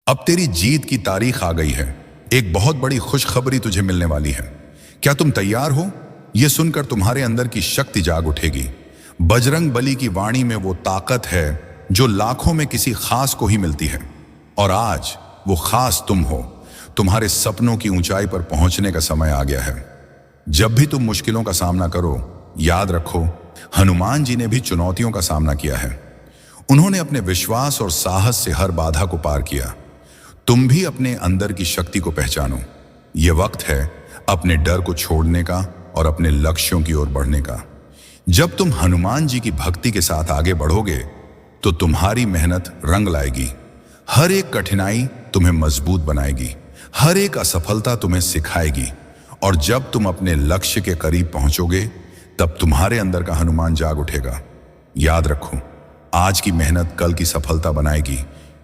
अब तेरी जीत की तारीख आ गई है। एक बहुत बड़ी खुशखबरी तुझे मिलने वाली है। क्या तुम तैयार हो? यह सुनकर तुम्हारे अंदर की शक्ति जाग उठेगी। बजरंग बली की वाणी में वो ताकत है जो लाखों में किसी खास को ही मिलती है। और आज वो खास तुम हो। तुम्हारे सपनों की ऊंचाई पर पहुंचने का समय आ गया है। जब भी तुम मुश्किलों का सामना करो, याद रखो, हनुमान जी ने भी चुनौतियों का सामना किया है। उन्होंने अपने विश्वास और साहस से हर बाधा को पार किया। तुम भी अपने अंदर की शक्ति को पहचानो। यह वक्त है अपने डर को छोड़ने का और अपने लक्ष्यों की ओर बढ़ने का। जब तुम हनुमान जी की भक्ति के साथ आगे बढ़ोगे तो तुम्हारी मेहनत रंग लाएगी। हर एक कठिनाई तुम्हें मजबूत बनाएगी, हर एक असफलता तुम्हें सिखाएगी। और जब तुम अपने लक्ष्य के करीब पहुंचोगे तब तुम्हारे अंदर का हनुमान जाग उठेगा। याद रखो, आज की मेहनत कल की सफलता बनाएगी।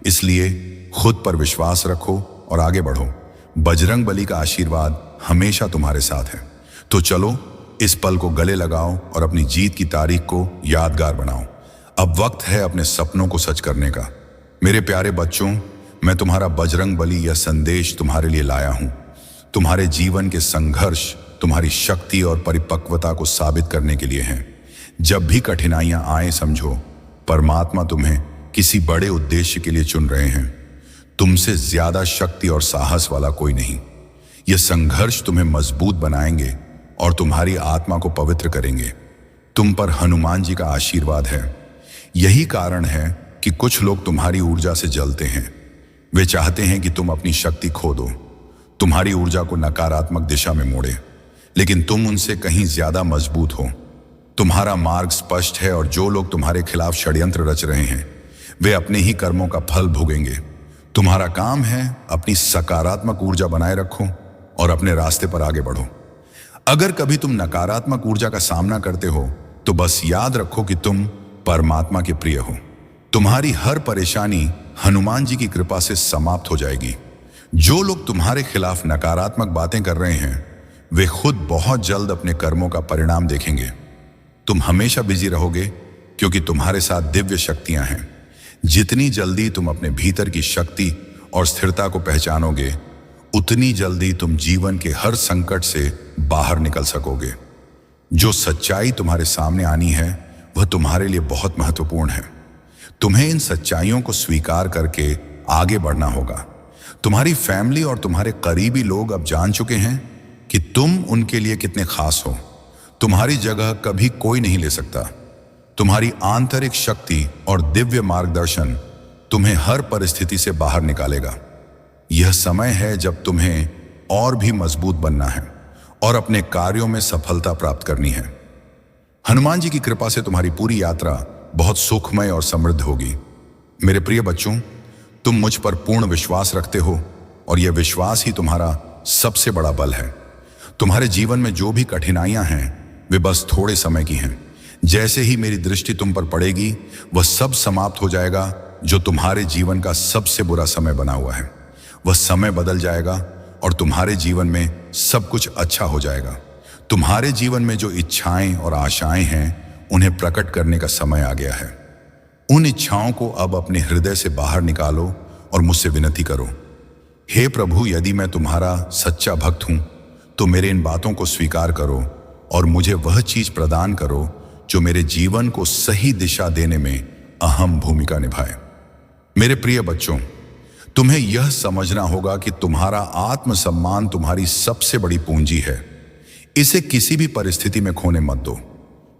इसलिए खुद पर विश्वास रखो और आगे बढ़ो। बजरंग बली का आशीर्वाद हमेशा तुम्हारे साथ है। तो चलो इस पल को गले लगाओ और अपनी जीत की तारीख को यादगार बनाओ। अब वक्त है अपने सपनों को सच करने का। मेरे प्यारे बच्चों, मैं तुम्हारा बजरंग बली यह संदेश तुम्हारे लिए लाया हूं। तुम्हारे जीवन के संघर्ष तुम्हारी शक्ति और परिपक्वता को साबित करने के लिए हैं। जब भी कठिनाइयां आए, समझो परमात्मा तुम्हें किसी बड़े उद्देश्य के लिए चुन रहे हैं। तुमसे ज्यादा शक्ति और साहस वाला कोई नहीं। यह संघर्ष तुम्हें मजबूत बनाएंगे और तुम्हारी आत्मा को पवित्र करेंगे। तुम पर हनुमान जी का आशीर्वाद है। यही कारण है कि कुछ लोग तुम्हारी ऊर्जा से जलते हैं। वे चाहते हैं कि तुम अपनी शक्ति खो दो, तुम्हारी ऊर्जा को नकारात्मक दिशा में मोड़े। लेकिन तुम उनसे कहीं ज्यादा मजबूत हो। तुम्हारा मार्ग स्पष्ट है और जो लोग तुम्हारे खिलाफ षड्यंत्र रच रहे हैं वे अपने ही कर्मों का फल भोगेंगे। तुम्हारा काम है अपनी सकारात्मक ऊर्जा बनाए रखो और अपने रास्ते पर आगे बढ़ो। अगर कभी तुम नकारात्मक ऊर्जा का सामना करते हो तो बस याद रखो कि तुम परमात्मा के प्रिय हो। तुम्हारी हर परेशानी हनुमान जी की कृपा से समाप्त हो जाएगी। जो लोग तुम्हारे खिलाफ नकारात्मक बातें कर रहे हैं वे खुद बहुत जल्द अपने कर्मों का परिणाम देखेंगे। तुम हमेशा बिजी रहोगे क्योंकि तुम्हारे साथ दिव्य शक्तियां हैं। जितनी जल्दी तुम अपने भीतर की शक्ति और स्थिरता को पहचानोगे उतनी जल्दी तुम जीवन के हर संकट से बाहर निकल सकोगे। जो सच्चाई तुम्हारे सामने आनी है वह तुम्हारे लिए बहुत महत्वपूर्ण है। तुम्हें इन सच्चाइयों को स्वीकार करके आगे बढ़ना होगा। तुम्हारी फैमिली और तुम्हारे करीबी लोग अब जान चुके हैं कि तुम उनके लिए कितने खास हो। तुम्हारी जगह कभी कोई नहीं ले सकता। तुम्हारी आंतरिक शक्ति और दिव्य मार्गदर्शन तुम्हें हर परिस्थिति से बाहर निकालेगा। यह समय है जब तुम्हें और भी मजबूत बनना है और अपने कार्यों में सफलता प्राप्त करनी है। हनुमान जी की कृपा से तुम्हारी पूरी यात्रा बहुत सुखमय और समृद्ध होगी। मेरे प्रिय बच्चों, तुम मुझ पर पूर्ण विश्वास रखते हो और यह विश्वास ही तुम्हारा सबसे बड़ा बल है। तुम्हारे जीवन में जो भी कठिनाइयां हैं वे बस थोड़े समय की हैं। जैसे ही मेरी दृष्टि तुम पर पड़ेगी वह सब समाप्त हो जाएगा जो तुम्हारे जीवन का सबसे बुरा समय बना हुआ है। वह समय बदल जाएगा और तुम्हारे जीवन में सब कुछ अच्छा हो जाएगा। तुम्हारे जीवन में जो इच्छाएं और आशाएं हैं उन्हें प्रकट करने का समय आ गया है। उन इच्छाओं को अब अपने हृदय से बाहर निकालो और मुझसे विनती करो। हे प्रभु, यदि मैं तुम्हारा सच्चा भक्त हूं तो मेरे इन बातों को स्वीकार करो और मुझे वह चीज प्रदान करो जो मेरे जीवन को सही दिशा देने में अहम भूमिका निभाए। मेरे प्रिय बच्चों, तुम्हें यह समझना होगा कि तुम्हारा आत्मसम्मान तुम्हारी सबसे बड़ी पूंजी है। इसे किसी भी परिस्थिति में खोने मत दो।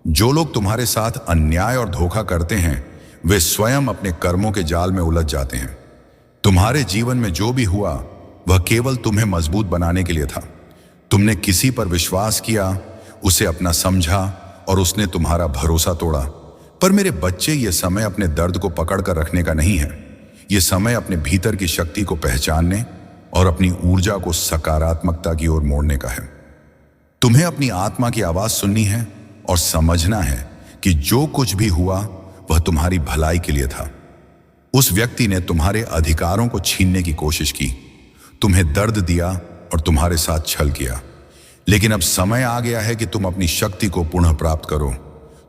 जो लोग तुम्हारे साथ अन्याय और धोखा करते हैं वे स्वयं अपने कर्मों के जाल में उलझ जाते हैं। तुम्हारे जीवन में जो भी हुआ वह केवल तुम्हें मजबूत बनाने के लिए था। तुमने किसी पर विश्वास किया, उसे अपना समझा और उसने तुम्हारा भरोसा तोड़ा। पर मेरे बच्चे, यह समय अपने दर्द को पकड़ कर रखने का नहीं है। यह समय अपने भीतर की शक्ति को पहचानने और अपनी ऊर्जा को सकारात्मकता की ओर मोड़ने का है। तुम्हें अपनी आत्मा की आवाज सुननी है और समझना है कि जो कुछ भी हुआ वह तुम्हारी भलाई के लिए था। उस व्यक्ति ने तुम्हारे अधिकारों को छीनने की कोशिश की, तुम्हें दर्द दिया और तुम्हारे साथ छल किया। लेकिन अब समय आ गया है कि तुम अपनी शक्ति को पुनः प्राप्त करो।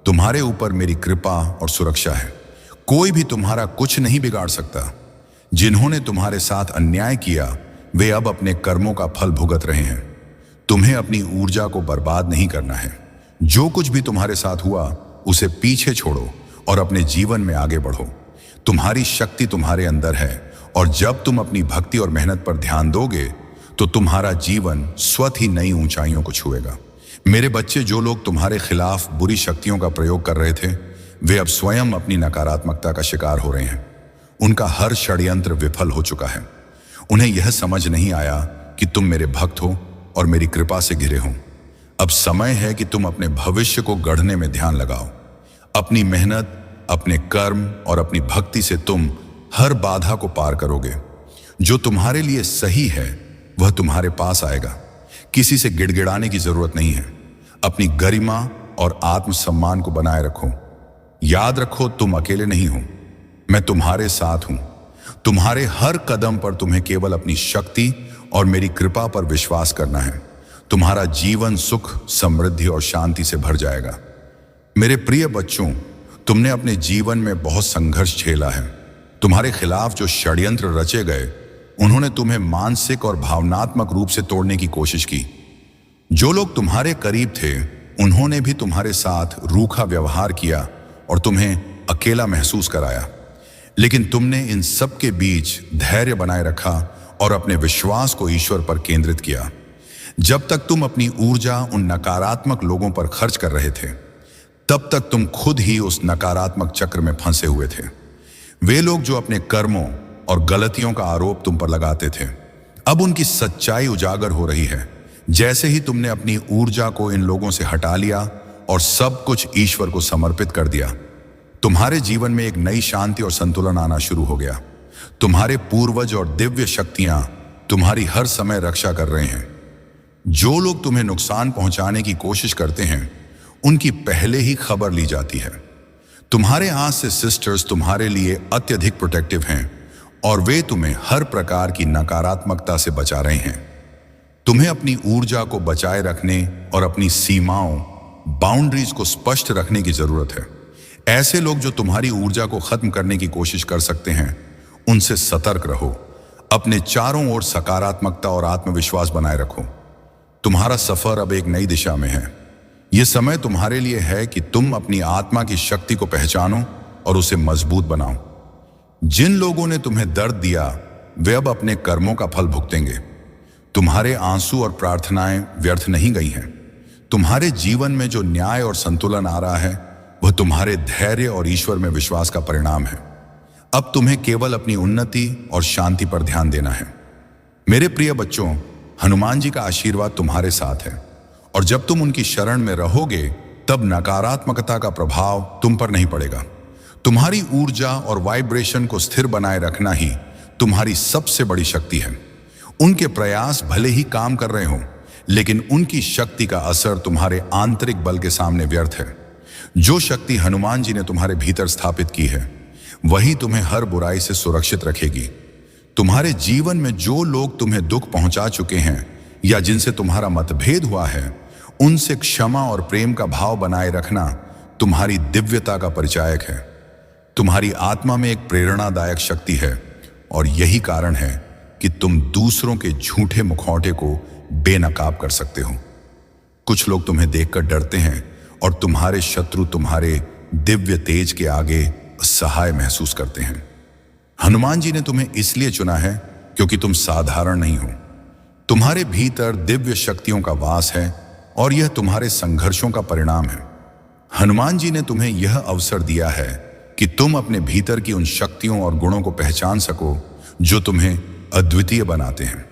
तुम्हारे ऊपर मेरी कृपा और सुरक्षा है। कोई भी तुम्हारा कुछ नहीं बिगाड़ सकता। जिन्होंने तुम्हारे साथ अन्याय किया वे अब अपने कर्मों का फल भुगत रहे हैं। तुम्हें अपनी ऊर्जा को बर्बाद नहीं करना है। जो कुछ भी तुम्हारे साथ हुआ उसे पीछे छोड़ो और अपने जीवन में आगे बढ़ो। तुम्हारी शक्ति तुम्हारे अंदर है और जब तुम अपनी भक्ति और मेहनत पर ध्यान दोगे तो तुम्हारा जीवन स्वतः ही नई ऊंचाइयों को छुएगा। मेरे बच्चे, जो लोग तुम्हारे खिलाफ बुरी शक्तियों का प्रयोग कर रहे थे वे अब स्वयं अपनी नकारात्मकता का शिकार हो रहे हैं। उनका हर षड्यंत्र विफल हो चुका है। उन्हें यह समझ नहीं आया कि तुम मेरे भक्त हो और मेरी कृपा से घिरे हो। अब समय है कि तुम अपने भविष्य को गढ़ने में ध्यान लगाओ। अपनी मेहनत, अपने कर्म और अपनी भक्ति से तुम हर बाधा को पार करोगे। जो तुम्हारे लिए सही है वह तुम्हारे पास आएगा। किसी से गिड़गिड़ाने की जरूरत नहीं है। अपनी गरिमा और आत्मसम्मान को बनाए रखो। याद रखो, तुम अकेले नहीं हो। मैं तुम्हारे साथ हूं। तुम्हारे हर कदम पर तुम्हें केवल अपनी शक्ति और मेरी कृपा पर विश्वास करना है। तुम्हारा जीवन सुख, समृद्धि और शांति से भर जाएगा। मेरे प्रिय बच्चों, तुमने अपने जीवन में बहुत संघर्ष झेला है। तुम्हारे खिलाफ जो षड्यंत्र रचे गए उन्होंने तुम्हें मानसिक और भावनात्मक रूप से तोड़ने की कोशिश की। जो लोग तुम्हारे करीब थे उन्होंने भी तुम्हारे साथ रूखा व्यवहार किया और तुम्हें अकेला महसूस कराया। लेकिन तुमने इन सब के बीच धैर्य बनाए रखा और अपने विश्वास को ईश्वर पर केंद्रित किया। जब तक तुम अपनी ऊर्जा उन नकारात्मक लोगों पर खर्च कर रहे थे तब तक तुम खुद ही उस नकारात्मक चक्र में फंसे हुए थे। वे लोग जो अपने कर्मों और गलतियों का आरोप तुम पर लगाते थे, अब उनकी सच्चाई उजागर हो रही है। जैसे ही तुमने अपनी ऊर्जा को इन लोगों से हटा लिया और सब कुछ ईश्वर को समर्पित कर दिया, तुम्हारे जीवन में एक नई शांति और संतुलन आना शुरू हो गया। तुम्हारे पूर्वज और दिव्य शक्तियां तुम्हारी हर समय रक्षा कर रहे हैं। जो लोग तुम्हें नुकसान पहुंचाने की कोशिश करते हैं उनकी पहले ही खबर ली जाती है। तुम्हारे हाथ से सिस्टर्स तुम्हारे लिए अत्यधिक प्रोटेक्टिव हैं और वे तुम्हें हर प्रकार की नकारात्मकता से बचा रहे हैं। तुम्हें अपनी ऊर्जा को बचाए रखने और अपनी सीमाओं, बाउंड्रीज को स्पष्ट रखने की जरूरत है। ऐसे लोग जो तुम्हारी ऊर्जा को खत्म करने की कोशिश कर सकते हैं उनसे सतर्क रहो। अपने चारों ओर सकारात्मकता और आत्मविश्वास बनाए रखो। तुम्हारा सफर अब एक नई दिशा में है। यह समय तुम्हारे लिए है कि तुम अपनी आत्मा की शक्ति को पहचानो और उसे मजबूत बनाओ। जिन लोगों ने तुम्हें दर्द दिया वे अब अपने कर्मों का फल भुगतेंगे। तुम्हारे आंसू और प्रार्थनाएं व्यर्थ नहीं गई हैं। तुम्हारे जीवन में जो न्याय और संतुलन आ रहा है वह तुम्हारे धैर्य और ईश्वर में विश्वास का परिणाम है। अब तुम्हें केवल अपनी उन्नति और शांति पर ध्यान देना है। मेरे प्रिय बच्चों, हनुमान जी का आशीर्वाद तुम्हारे साथ है और जब तुम उनकी शरण में रहोगे तब नकारात्मकता का प्रभाव तुम पर नहीं पड़ेगा। तुम्हारी ऊर्जा और वाइब्रेशन को स्थिर बनाए रखना ही तुम्हारी सबसे बड़ी शक्ति है। उनके प्रयास भले ही काम कर रहे हो लेकिन उनकी शक्ति का असर तुम्हारे आंतरिक बल के सामने व्यर्थ है। जो शक्ति हनुमान जी ने तुम्हारे भीतर स्थापित की है वही तुम्हें हर बुराई से सुरक्षित रखेगी। तुम्हारे जीवन में जो लोग तुम्हें दुख पहुंचा चुके हैं या जिनसे तुम्हारा मतभेद हुआ है उनसे क्षमा और प्रेम का भाव बनाए रखना तुम्हारी दिव्यता का परिचायक है। तुम्हारी आत्मा में एक प्रेरणादायक शक्ति है और यही कारण है कि तुम दूसरों के झूठे मुखौटे को बेनकाब कर सकते हो। कुछ लोग तुम्हें देखकर डरते हैं और तुम्हारे शत्रु तुम्हारे दिव्य तेज के आगे असहाय महसूस करते हैं। हनुमान जी ने तुम्हें इसलिए चुना है क्योंकि तुम साधारण नहीं हो। तुम्हारे भीतर दिव्य शक्तियों का वास है और यह तुम्हारे संघर्षों का परिणाम है। हनुमान जी ने तुम्हें यह अवसर दिया है कि तुम अपने भीतर की उन शक्तियों और गुणों को पहचान सको जो तुम्हें अद्वितीय बनाते हैं।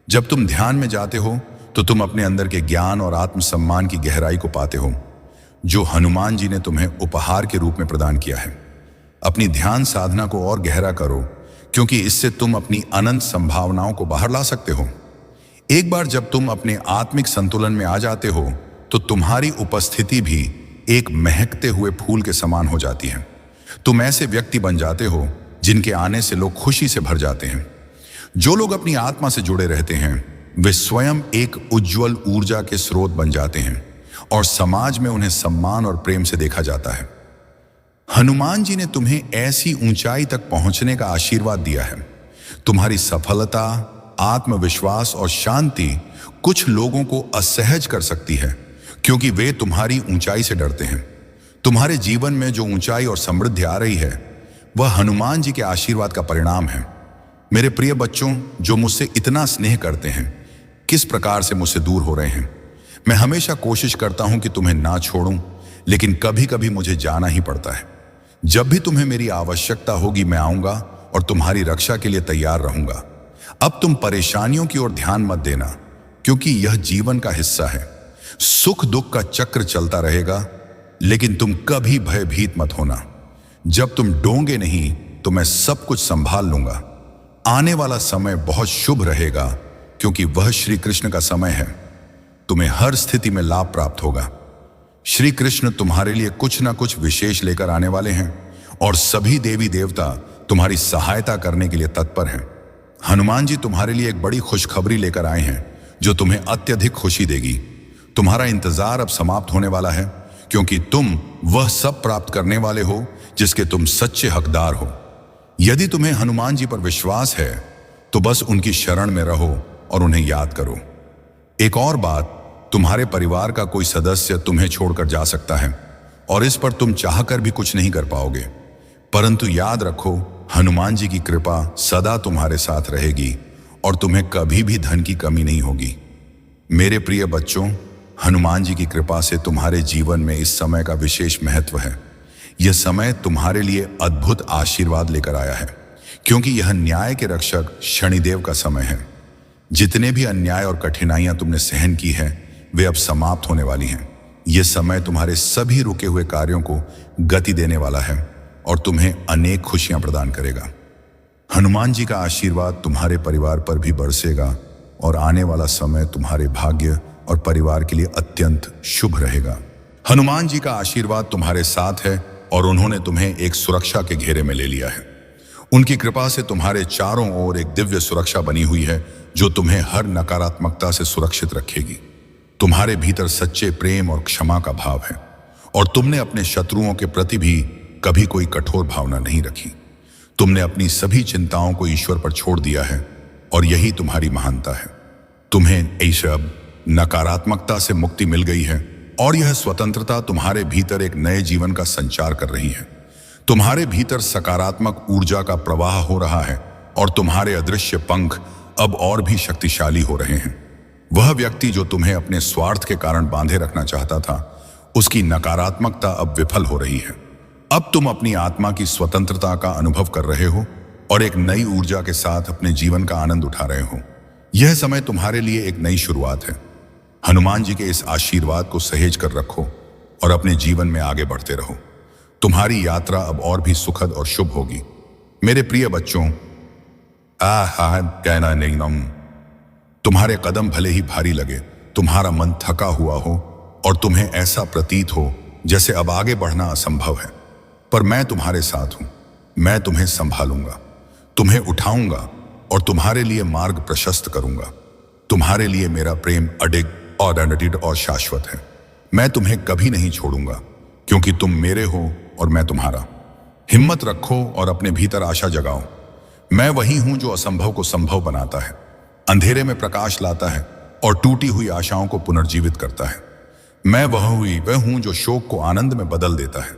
जब तुम ध्यान में जाते हो तो तुम अपने अंदर के ज्ञान और आत्मसम्मान की गहराई को पाते हो जो हनुमान जी ने तुम्हें उपहार के रूप में प्रदान किया है। अपनी ध्यान साधना को और गहरा करो क्योंकि इससे तुम अपनी अनंत संभावनाओं को बाहर ला सकते हो। एक बार जब तुम अपने आत्मिक संतुलन में आ जाते हो तो तुम्हारी उपस्थिति भी एक महकते हुए फूल के समान हो जाती है। तुम ऐसे व्यक्ति बन जाते हो जिनके आने से लोग खुशी से भर जाते हैं। जो लोग अपनी आत्मा से जुड़े रहते हैं वे स्वयं एक उज्जवल ऊर्जा के स्रोत बन जाते हैं और समाज में उन्हें सम्मान और प्रेम से देखा जाता है। हनुमान जी ने तुम्हें ऐसी ऊंचाई तक पहुंचने का आशीर्वाद दिया है तुम्हारी सफलता, आत्मविश्वास और शांति कुछ लोगों को असहज कर सकती है, क्योंकि वे तुम्हारी ऊंचाई से डरते हैं। तुम्हारे जीवन में जो ऊंचाई और समृद्धि आ रही है, वह हनुमान जी के आशीर्वाद का परिणाम है। मेरे प्रिय बच्चों, जो मुझसे इतना स्नेह करते हैं, किस प्रकार से मुझसे दूर हो रहे हैं। मैं हमेशा कोशिश करता हूं कि तुम्हें ना छोड़ूं, लेकिन कभी कभी मुझे जाना ही पड़ता है। जब भी तुम्हें मेरी आवश्यकता होगी, मैं आऊंगा और तुम्हारी रक्षा के लिए तैयार रहूंगा। अब तुम परेशानियों की ओर ध्यान मत देना, क्योंकि यह जीवन का हिस्सा है। सुख दुख का चक्र चलता रहेगा, लेकिन तुम कभी भयभीत मत होना। जब तुम डोंगे नहीं, तो मैं सब कुछ संभाल लूंगा। आने वाला समय बहुत शुभ रहेगा, क्योंकि वह श्री कृष्ण का समय है। तुम्हें हर स्थिति में लाभ प्राप्त होगा। श्री कृष्ण तुम्हारे लिए कुछ ना कुछ विशेष लेकर आने वाले हैं, और सभी देवी देवता तुम्हारी सहायता करने के लिए तत्पर हैं। हनुमान जी तुम्हारे लिए एक बड़ी खुशखबरी लेकर आए हैं, जो तुम्हें अत्यधिक खुशी देगी। तुम्हारा इंतजार अब समाप्त होने वाला है, क्योंकि तुम वह सब प्राप्त करने वाले हो जिसके तुम सच्चे हकदार हो। यदि तुम्हें हनुमान जी पर विश्वास है, तो बस उनकी शरण में रहो और उन्हें याद करो। एक और बात, तुम्हारे परिवार का कोई सदस्य तुम्हें छोड़कर जा सकता है, और इस पर तुम चाहकर भी कुछ नहीं कर पाओगे। परंतु याद रखो, हनुमान जी की कृपा सदा तुम्हारे साथ रहेगी, और तुम्हें कभी भी धन की कमी नहीं होगी। मेरे प्रिय बच्चों, हनुमान जी की कृपा से तुम्हारे जीवन में इस समय का विशेष महत्व है। यह समय तुम्हारे लिए अद्भुत आशीर्वाद लेकर आया है, क्योंकि यह न्याय के रक्षक शनिदेव का समय है। जितने भी अन्याय और कठिनाइयां तुमने सहन की हैं, वे अब समाप्त होने वाली हैं। यह समय तुम्हारे सभी रुके हुए कार्यों को गति देने वाला है, और तुम्हें अनेक खुशियां प्रदान करेगा। हनुमान जी का आशीर्वाद तुम्हारे परिवार पर भी बरसेगा, और आने वाला समय तुम्हारे भाग्य और परिवार के लिए अत्यंत शुभ रहेगा। हनुमान जी का आशीर्वाद तुम्हारे साथ है, और उन्होंने तुम्हें एक सुरक्षा के घेरे में ले लिया है। उनकी कृपा से तुम्हारे चारों ओर एक दिव्य सुरक्षा बनी हुई है, जो तुम्हें हर नकारात्मकता से सुरक्षित रखेगी। तुम्हारे भीतर सच्चे प्रेम और क्षमा का भाव है, और तुमने अपने शत्रुओं के प्रति भी कभी कोई कठोर भावना नहीं रखी। तुमने अपनी सभी चिंताओं को ईश्वर पर छोड़ दिया है, और यही तुम्हारी महानता है। तुम्हें ऐसा नकारात्मकता से मुक्ति मिल गई है, और यह स्वतंत्रता तुम्हारे भीतर एक नए जीवन का संचार कर रही है। तुम्हारे भीतर सकारात्मक ऊर्जा का प्रवाह हो रहा है, और तुम्हारे अदृश्य पंख अब और भी शक्तिशाली हो रहे हैं। वह व्यक्ति जो तुम्हें अपने स्वार्थ के कारण बांधे रखना चाहता था, उसकी नकारात्मकता अब विफल हो रही है। अब तुम अपनी आत्मा की स्वतंत्रता का अनुभव कर रहे हो, और एक नई ऊर्जा के साथ अपने जीवन का आनंद उठा रहे हो। यह समय तुम्हारे लिए एक नई शुरुआत है। हनुमान जी के इस आशीर्वाद को सहेज कर रखो, और अपने जीवन में आगे बढ़ते रहो। तुम्हारी यात्रा अब और भी सुखद और शुभ होगी। मेरे प्रिय बच्चों, कहना नहीं नम, तुम्हारे कदम भले ही भारी लगे, तुम्हारा मन थका हुआ हो, और तुम्हें ऐसा प्रतीत हो जैसे अब आगे बढ़ना असंभव है, पर मैं तुम्हारे साथ हूं। मैं तुम्हें संभालूंगा, तुम्हें उठाऊंगा, और तुम्हारे लिए मार्ग प्रशस्त करूंगा। तुम्हारे लिए मेरा प्रेम अडिग और अनडिड और शाश्वत है। मैं तुम्हें कभी नहीं छोड़ूंगा, क्योंकि तुम मेरे हो और मैं तुम्हारा। हिम्मत रखो और अपने भीतर आशा जगाओ। मैं वही हूं जो असंभव को संभव बनाता है, अंधेरे में प्रकाश लाता है, और टूटी हुई आशाओं को पुनर्जीवित करता है। मैं वह हूं जो शोक को आनंद में बदल देता है,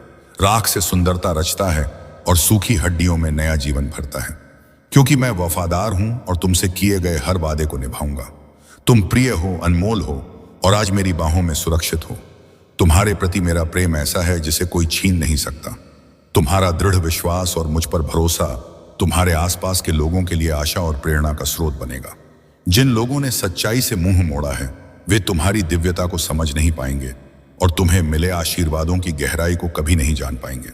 राख से सुंदरता रचता है, और सूखी हड्डियों में नया जीवन भरता है। क्योंकि मैं वफादार हूं, और तुमसे किए गए हर वादे को निभाऊंगा। तुम प्रिय हो, अनमोल हो, और आज मेरी बाहों में सुरक्षित हो। तुम्हारे प्रति मेरा प्रेम ऐसा है जिसे कोई छीन नहीं सकता। तुम्हारा दृढ़ विश्वास और मुझ पर भरोसा तुम्हारे आसपास के लोगों के लिए आशा और प्रेरणा का स्रोत बनेगा। जिन लोगों ने सच्चाई से मुंह मोड़ा है, वे तुम्हारी दिव्यता को समझ नहीं पाएंगे, और तुम्हें मिले आशीर्वादों की गहराई को कभी नहीं जान पाएंगे।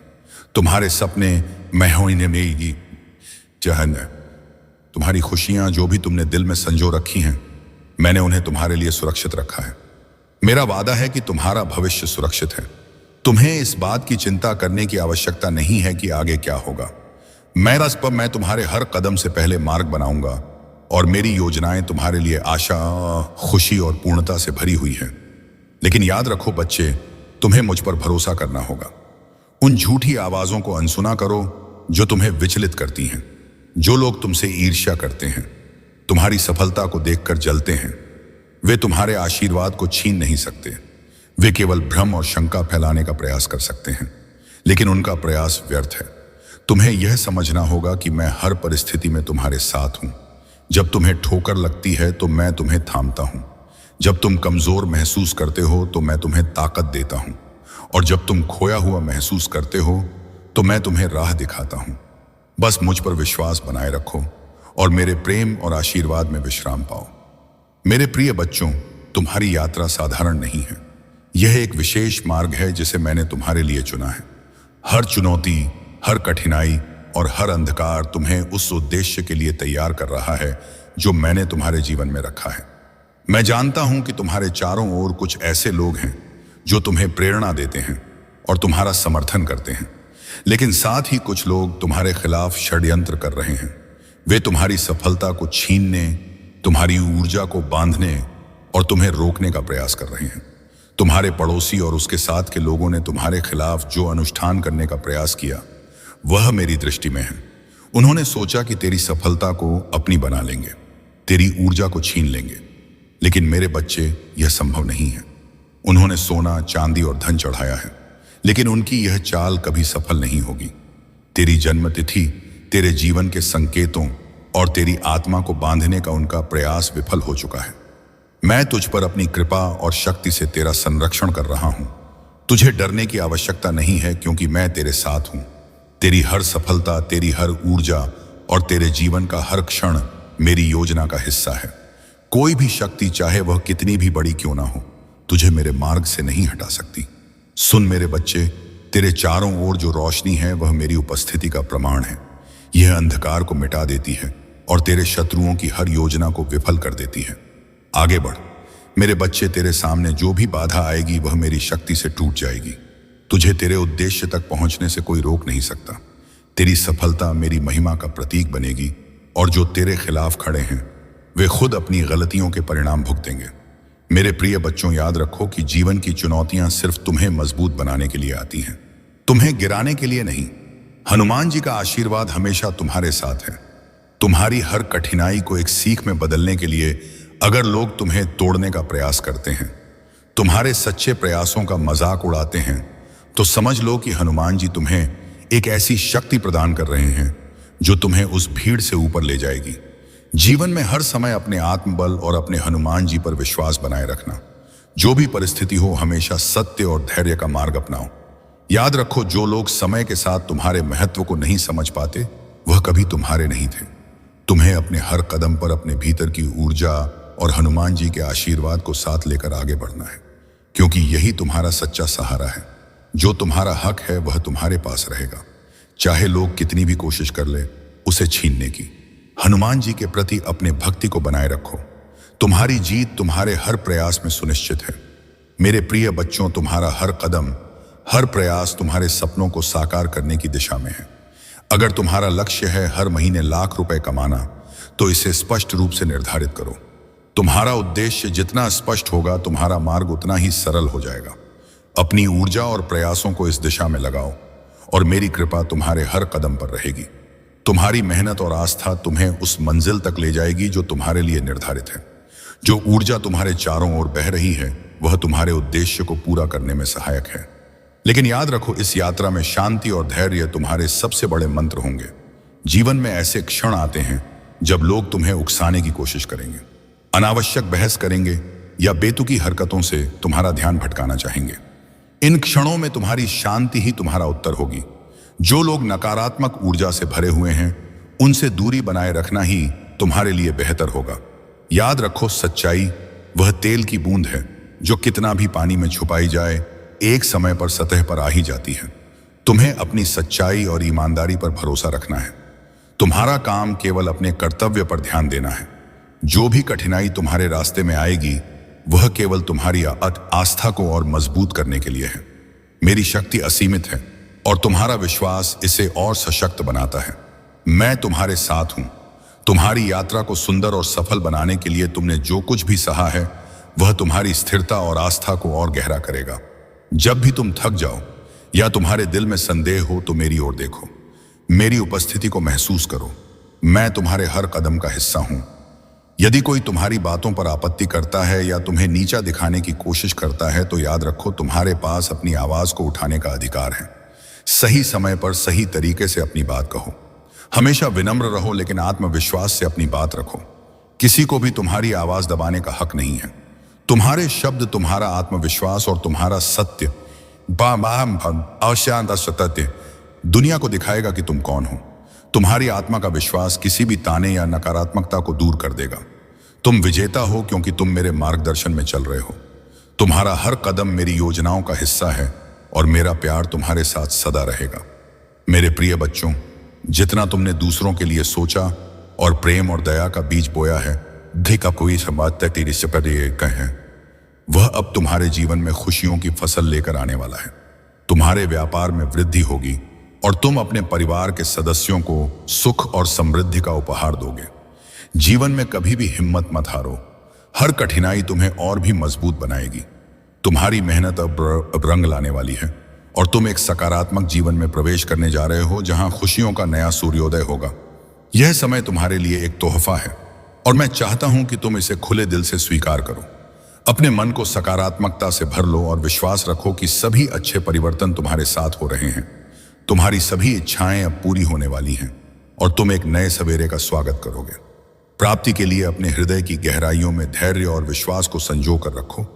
तुम्हारे सपने महीने में जहन, तुम्हारी खुशियां जो भी तुमने दिल में संजो रखी हैं, मैंने उन्हें तुम्हारे लिए सुरक्षित रखा है। मेरा वादा है कि तुम्हारा भविष्य सुरक्षित है। तुम्हें इस बात की चिंता करने की आवश्यकता नहीं है कि आगे क्या होगा। मैं तुम्हारे हर कदम से पहले मार्ग बनाऊंगा, और मेरी योजनाएं तुम्हारे लिए आशा, खुशी और पूर्णता से भरी हुई है। लेकिन याद रखो बच्चे, तुम्हें मुझ पर भरोसा करना होगा। उन झूठी आवाजों को अनसुना करो जो तुम्हें विचलित करती हैं। जो लोग तुमसे ईर्ष्या करते हैं, तुम्हारी सफलता को देखकर जलते हैं, वे तुम्हारे आशीर्वाद को छीन नहीं सकते। वे केवल भ्रम और शंका फैलाने का प्रयास कर सकते हैं, लेकिन उनका प्रयास व्यर्थ है। तुम्हें यह समझना होगा कि मैं हर परिस्थिति में तुम्हारे साथ हूं। जब तुम्हें ठोकर लगती है तो मैं तुम्हें थामता हूं। जब तुम कमजोर महसूस करते हो तो मैं तुम्हें ताकत देता हूं, और जब तुम खोया हुआ महसूस करते हो तो मैं तुम्हें राह दिखाता हूं। बस मुझ पर विश्वास बनाए रखो और मेरे प्रेम और आशीर्वाद में विश्राम पाओ। मेरे प्रिय बच्चों, तुम्हारी यात्रा साधारण नहीं है। यह एक विशेष मार्ग है जिसे मैंने तुम्हारे लिए चुना है। हर चुनौती, हर कठिनाई और हर अंधकार तुम्हें उस उद्देश्य के लिए तैयार कर रहा है जो मैंने तुम्हारे जीवन में रखा है। मैं जानता हूं कि तुम्हारे चारों ओर कुछ ऐसे लोग हैं जो तुम्हें प्रेरणा देते हैं और तुम्हारा समर्थन करते हैं, लेकिन साथ ही कुछ लोग तुम्हारे खिलाफ षड्यंत्र कर रहे हैं। वे तुम्हारी सफलता को छीनने, तुम्हारी ऊर्जा को बांधने और तुम्हें रोकने का प्रयास कर रहे हैं। तुम्हारे पड़ोसी और उसके साथ के लोगों ने तुम्हारे खिलाफ जो अनुष्ठान करने का प्रयास किया वह मेरी दृष्टि में है। उन्होंने सोचा कि तेरी सफलता को अपनी बना लेंगे, तेरी ऊर्जा को छीन लेंगे, लेकिन मेरे बच्चे, यह संभव नहीं है। उन्होंने सोना, चांदी और धन चढ़ाया है, लेकिन उनकी यह चाल कभी सफल नहीं होगी। तेरी जन्मतिथि, तेरे जीवन के संकेतों और तेरी आत्मा को बांधने का उनका प्रयास विफल हो चुका है। मैं तुझ पर अपनी कृपा और शक्ति से तेरा संरक्षण कर रहा हूं। तुझे डरने की आवश्यकता नहीं है, क्योंकि मैं तेरे साथ हूं। तेरी हर सफलता, तेरी हर ऊर्जा और तेरे जीवन का हर क्षण मेरी योजना का हिस्सा है। कोई भी शक्ति, चाहे वह कितनी भी बड़ी क्यों ना हो, तुझे मेरे मार्ग से नहीं हटा सकती। सुन मेरे बच्चे, तेरे चारों ओर जो रोशनी है वह मेरी उपस्थिति का प्रमाण है। यह अंधकार को मिटा देती है और तेरे शत्रुओं की हर योजना को विफल कर देती है। आगे बढ़ मेरे बच्चे, तेरे सामने जो भी बाधा आएगी वह मेरी शक्ति से टूट जाएगी। तुझे तेरे उद्देश्य तक पहुंचने से कोई रोक नहीं सकता। तेरी सफलता मेरी महिमा का प्रतीक बनेगी, और जो तेरे खिलाफ खड़े हैं वे खुद अपनी गलतियों के परिणाम भुगतेंगे। मेरे प्रिय बच्चों, याद रखो कि जीवन की चुनौतियां सिर्फ तुम्हें मजबूत बनाने के लिए आती हैं, तुम्हें गिराने के लिए नहीं। हनुमान जी का आशीर्वाद हमेशा तुम्हारे साथ है। तुम्हारी हर कठिनाई को एक सीख में बदलने के लिए अगर लोग तुम्हें तोड़ने का प्रयास करते हैं, तुम्हारे सच्चे प्रयासों का मजाक उड़ाते हैं, तो समझ लो कि हनुमान जी तुम्हें एक ऐसी शक्ति प्रदान कर रहे हैं जो तुम्हें उस भीड़ से ऊपर ले जाएगी। जीवन में हर समय अपने आत्मबल और अपने हनुमान जी पर विश्वास बनाए रखना। जो भी परिस्थिति हो, हमेशा सत्य और धैर्य का मार्ग अपनाओ। याद रखो, जो लोग समय के साथ तुम्हारे महत्व को नहीं समझ पाते वह कभी तुम्हारे नहीं थे। तुम्हें अपने हर कदम पर अपने भीतर की ऊर्जा और हनुमान जी के आशीर्वाद को साथ लेकर आगे बढ़ना है, क्योंकि यही तुम्हारा सच्चा सहारा है। जो तुम्हारा हक है वह तुम्हारे पास रहेगा, चाहे लोग कितनी भी कोशिश कर ले उसे छीनने की। हनुमान जी के प्रति अपने भक्ति को बनाए रखो। तुम्हारी जीत तुम्हारे हर प्रयास में सुनिश्चित है। मेरे प्रिय बच्चों, तुम्हारा हर कदम, हर प्रयास तुम्हारे सपनों को साकार करने की दिशा में है। अगर तुम्हारा लक्ष्य है हर महीने लाख रुपए कमाना, तो इसे स्पष्ट रूप से निर्धारित करो। तुम्हारा उद्देश्य जितना स्पष्ट होगा, तुम्हारा मार्ग उतना ही सरल हो जाएगा। अपनी ऊर्जा और प्रयासों को इस दिशा में लगाओ, और मेरी कृपा तुम्हारे हर कदम पर रहेगी। तुम्हारी मेहनत और आस्था तुम्हें उस मंजिल तक ले जाएगी जो तुम्हारे लिए निर्धारित है। जो ऊर्जा तुम्हारे चारों ओर बह रही है वह तुम्हारे उद्देश्य को पूरा करने में सहायक है। लेकिन याद रखो, इस यात्रा में शांति और धैर्य तुम्हारे सबसे बड़े मंत्र होंगे। जीवन में ऐसे क्षण आते हैं जब लोग तुम्हें उकसाने की कोशिश करेंगे, अनावश्यक बहस करेंगे या बेतुकी हरकतों से तुम्हारा ध्यान भटकाना चाहेंगे। इन क्षणों में तुम्हारी शांति ही तुम्हारा उत्तर होगी। जो लोग नकारात्मक ऊर्जा से भरे हुए हैं उनसे दूरी बनाए रखना ही तुम्हारे लिए बेहतर होगा। याद रखो, सच्चाई वह तेल की बूंद है जो कितना भी पानी में छुपाई जाए एक समय पर सतह पर आ ही जाती है। तुम्हें अपनी सच्चाई और ईमानदारी पर भरोसा रखना है। तुम्हारा काम केवल अपने कर्तव्य पर ध्यान देना है। जो भी कठिनाई तुम्हारे रास्ते में आएगी वह केवल तुम्हारी आस्था को और मजबूत करने के लिए है। मेरी शक्ति असीमित है और तुम्हारा विश्वास इसे और सशक्त बनाता है। मैं तुम्हारे साथ हूं। तुम्हारी यात्रा को सुंदर और सफल बनाने के लिए तुमने जो कुछ भी सहा है वह तुम्हारी स्थिरता और आस्था को और गहरा करेगा। जब भी तुम थक जाओ या तुम्हारे दिल में संदेह हो तो मेरी ओर देखो, मेरी उपस्थिति को महसूस करो। मैं तुम्हारे हर कदम का हिस्सा हूं। यदि कोई तुम्हारी बातों पर आपत्ति करता है या तुम्हें नीचा दिखाने की कोशिश करता है तो याद रखो, तुम्हारे पास अपनी आवाज को उठाने का अधिकार है। सही समय पर सही तरीके से अपनी बात कहो। हमेशा विनम्र रहो लेकिन आत्मविश्वास से अपनी बात रखो। किसी को भी तुम्हारी आवाज दबाने का हक नहीं है। तुम्हारे शब्द, तुम्हारा आत्मविश्वास और तुम्हारा सत्य सत्य दुनिया को दिखाएगा कि तुम कौन हो। तुम्हारी आत्मा का विश्वास किसी भी ताने या नकारात्मकता को दूर कर देगा। तुम विजेता हो क्योंकि तुम मेरे मार्गदर्शन में चल रहे हो। तुम्हारा हर कदम मेरी योजनाओं का हिस्सा है और मेरा प्यार तुम्हारे साथ सदा रहेगा। मेरे प्रिय बच्चों, जितना तुमने दूसरों के लिए सोचा और प्रेम और दया का बीज बोया है, धिक आपको ये संवाद तेरी से कहें, वह अब तुम्हारे जीवन में खुशियों की फसल लेकर आने वाला है। तुम्हारे व्यापार में वृद्धि होगी और तुम अपने परिवार के सदस्यों को सुख और समृद्धि का उपहार दोगे। जीवन में कभी भी हिम्मत मत हारो। हर कठिनाई तुम्हें और भी मजबूत बनाएगी। तुम्हारी मेहनत अब रंग लाने वाली है और तुम एक सकारात्मक जीवन में प्रवेश करने जा रहे हो जहां खुशियों का नया सूर्योदय होगा। यह समय तुम्हारे लिए एक तोहफा है और मैं चाहता हूं कि तुम इसे खुले दिल से स्वीकार करो। अपने मन को सकारात्मकता से भर लो और विश्वास रखो कि सभी अच्छे परिवर्तन तुम्हारे साथ हो रहे हैं। तुम्हारी सभी इच्छाएं अब पूरी होने वाली हैं और तुम एक नए सवेरे का स्वागत करोगे। प्राप्ति के लिए अपने हृदय की गहराइयों में धैर्य और विश्वास को संजो कर रखो।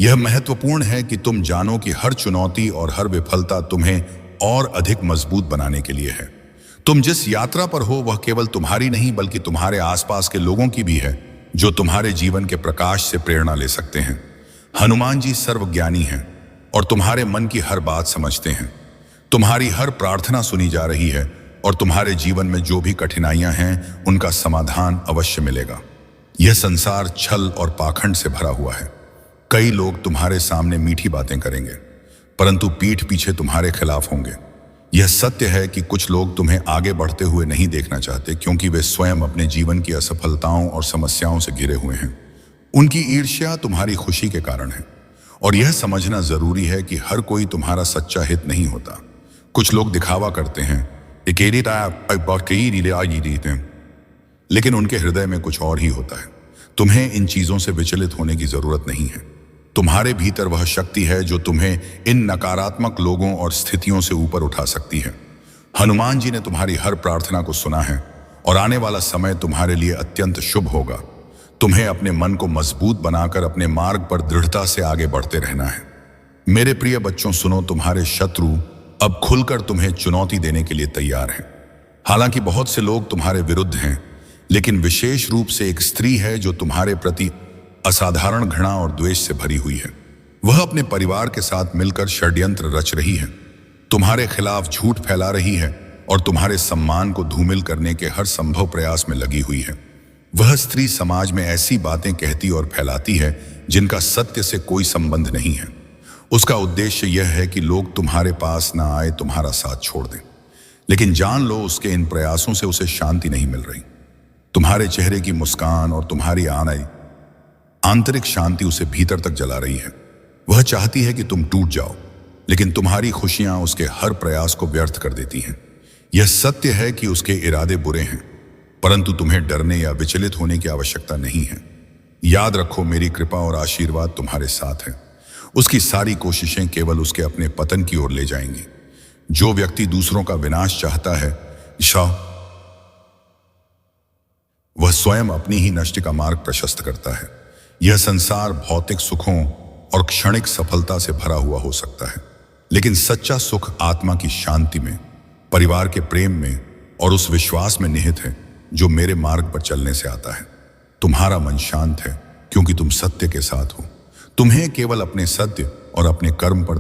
यह महत्वपूर्ण है कि तुम जानो कि हर चुनौती और हर विफलता तुम्हें और अधिक मजबूत बनाने के लिए है। तुम जिस यात्रा पर हो वह केवल तुम्हारी नहीं बल्कि तुम्हारे आसपास के लोगों की भी है, जो तुम्हारे जीवन के प्रकाश से प्रेरणा ले सकते हैं। हनुमान जी सर्वज्ञानी हैं और तुम्हारे मन की हर बात समझते हैं। तुम्हारी हर प्रार्थना सुनी जा रही है और तुम्हारे जीवन में जो भी कठिनाइयां हैं उनका समाधान अवश्य मिलेगा। यह संसार छल और पाखंड से भरा हुआ है। कई लोग तुम्हारे सामने मीठी बातें करेंगे परंतु पीठ पीछे तुम्हारे खिलाफ होंगे। यह सत्य है कि कुछ लोग तुम्हें आगे बढ़ते हुए नहीं देखना चाहते क्योंकि वे स्वयं अपने जीवन की असफलताओं और समस्याओं से घिरे हुए हैं। उनकी ईर्ष्या तुम्हारी खुशी के कारण है और यह समझना जरूरी है कि हर कोई तुम्हारा सच्चा हित नहीं होता। कुछ लोग दिखावा करते हैं, लेकिन उनके हृदय में कुछ और ही होता है। तुम्हें इन चीजों से विचलित होने की जरूरत नहीं है। तुम्हारे भीतर वह शक्ति है जो तुम्हें इन नकारात्मक लोगों और स्थितियों से ऊपर उठा सकती है। हनुमान जी ने तुम्हारी हर प्रार्थना को सुना है और आने वाला समय तुम्हारे लिए अत्यंत शुभ होगा। तुम्हें अपने मन को मजबूत बनाकर अपने मार्ग पर दृढ़ता से आगे बढ़ते रहना है। मेरे प्रिय बच्चों सुनो, तुम्हारे शत्रु अब खुलकर तुम्हें चुनौती देने के लिए तैयार हैं। हालांकि बहुत से लोग तुम्हारे विरुद्ध हैं, लेकिन विशेष रूप से एक स्त्री है जो तुम्हारे प्रति असाधारण घृणा और द्वेष से भरी हुई है। वह अपने परिवार के साथ मिलकर षड्यंत्र रच रही है, तुम्हारे खिलाफ झूठ फैला रही है और तुम्हारे सम्मान को धूमिल करने के हर संभव प्रयास में लगी हुई है। वह स्त्री समाज में ऐसी बातें कहती और फैलाती है जिनका सत्य से कोई संबंध नहीं है। उसका उद्देश्य यह है कि लोग तुम्हारे पास ना आए, तुम्हारा साथ छोड़ दें। लेकिन जान लो, उसके इन प्रयासों से उसे शांति नहीं मिल रही। तुम्हारे चेहरे की मुस्कान और तुम्हारी आंतरिक शांति उसे भीतर तक जला रही है। वह चाहती है कि तुम टूट जाओ, लेकिन तुम्हारी खुशियां उसके हर प्रयास को व्यर्थ कर देती हैं। यह सत्य है कि उसके इरादे बुरे हैं, परंतु तुम्हें डरने या विचलित होने की आवश्यकता नहीं है। याद रखो, मेरी कृपा और आशीर्वाद तुम्हारे साथ है। उसकी सारी कोशिशें केवल उसके अपने पतन की ओर ले जाएंगी। जो व्यक्ति दूसरों का विनाश चाहता है, वह स्वयं अपनी ही नष्ट का मार्ग प्रशस्त करता है। यह संसार भौतिक सुखों और क्षणिक सफलता से भरा हुआ हो सकता है, लेकिन सच्चा सुख आत्मा की शांति में, परिवार के प्रेम में और उस विश्वास में निहित है जो मेरे मार्ग पर चलने से आता है। तुम्हारा मन शांत है क्योंकि तुम सत्य के साथ हो। तुम्हें केवल अपने सत्य और अपने कर्म पर